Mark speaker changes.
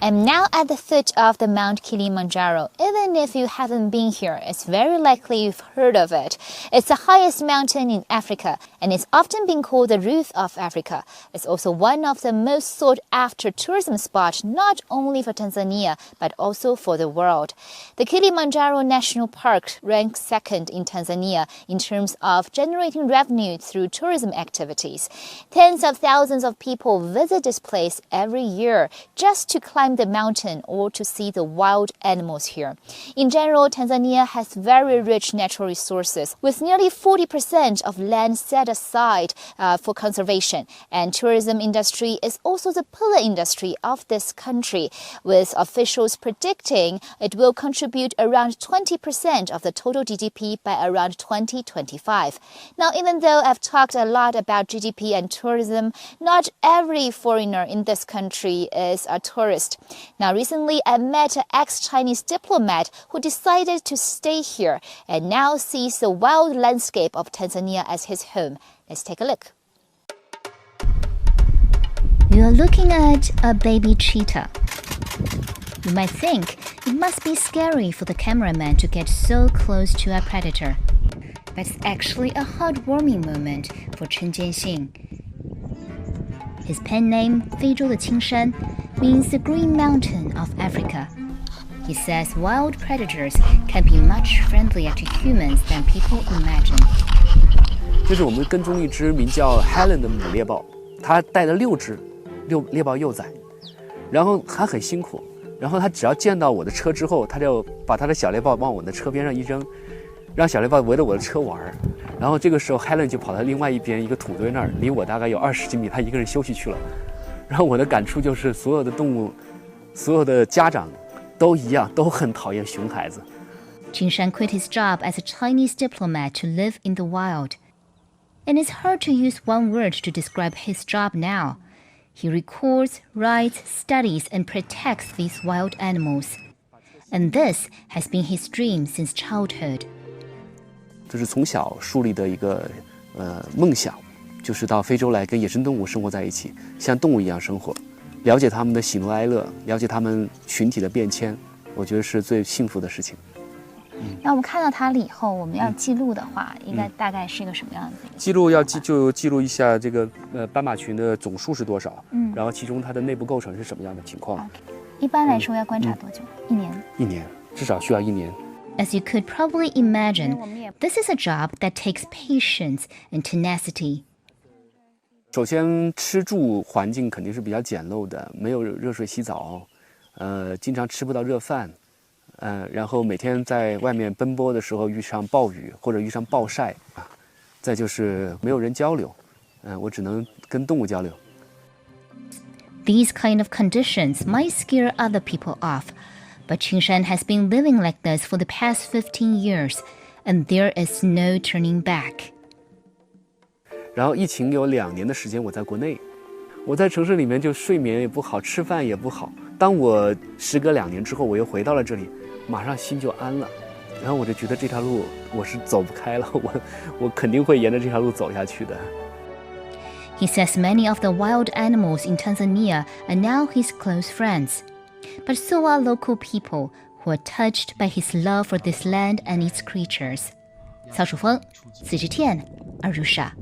Speaker 1: I'm now at the foot of the Mount Kilimanjaro. Even if you haven't been here, it's very likely you've heard of it. It's the highest mountain in Africa, and it's often been called the roof of Africa. It's also one of the most sought-after tourism spots, not only for Tanzania, but also for the world. The Kilimanjaro National Park ranks second in Tanzania in terms of generating revenue through tourism activities. Tens of thousands of people visit this place every year just to climb the mountain or to see the wild animals here. In general, Tanzania has very rich natural resources, with nearly 40% of land set aside for conservation. And tourism industry is also the pillar industry of this country, with officials predicting it will contribute around 20% of the total GDP by around 2025. Now, even though I've talked a lot about GDP and tourism, not every foreigner in this country is a tourist. Now, recently I met an ex-Chinese diplomat who decided to stay here and now sees the wild landscape of Tanzania as his home. Let's take a look. You're looking at a baby cheetah. You might think it must be scary for the cameraman to get so close to a predator. But it's actually a heartwarming moment for Chen Jianxing. His pen name, 非洲的青山, means the green mountain of Africa. He says wild predators can be much friendlier to humans than people imagine.
Speaker 2: 这是我们跟踪一只名叫 Helen 的母猎豹，它带了6只猎豹幼崽，然后它很辛苦，然后它只要见到我的车之后，它就把它的小猎豹往我的车边上一扔，让小猎豹围着我的车玩。然后这个时候 Helen 就跑到另外一边一个土堆那儿，离我大概有20几米，它一个人休息去了。然后我的感触就是，所有的动物，所有的家长都一样，都很讨厌熊孩子。
Speaker 1: Jinshan quit his job as a Chinese diplomat to live in the wild. And it's hard to use one word to describe his job now. He records, writes, studies, and protects these wild animals. And this has been his dream since childhood.
Speaker 2: 这是从小树立的一个梦想，就是到非洲来跟野生动物生活在一起，像动物一样生活，了解他们的喜怒哀乐，了解他们群体的变迁，我觉得是最幸福的事情。
Speaker 1: 那我们看到它了以后，我们要记录的话，应该大概是一个什么样子？
Speaker 2: 记录就记录一下这个斑马群的总数是多少，然后其中它的内部构成是什么样的情况。
Speaker 1: 一般来说要观察多久？1年。
Speaker 2: 1年，至少需要1年。
Speaker 1: As you could probably imagine, this is a job that takes patience and tenacity.
Speaker 2: 首先，吃住环境肯定是比较简陋的，没有热水洗澡，经常吃不到热饭，然后每天在外面奔波的时候遇上暴雨或者遇上暴晒，再就是没有人交流，我只能跟动物交流。
Speaker 1: These kind of conditions might scare other people off, but Jinshan has been living like this for the past 15 years, and there is no turning back.
Speaker 2: 然后疫情有2年的时间我在国内，我在城市里面就睡眠也不好，吃饭也不好。当我时隔2年之后，我又回到了这里，马上心就安了。然后我就觉得这条路我是走不开了，我肯定会沿着这条路走下去的。
Speaker 1: He says many of the wild animals in Tanzania are now his close friends, but so are local people who are touched by his love for this land and its creatures. 曹楚峰 CGTN 二如沙。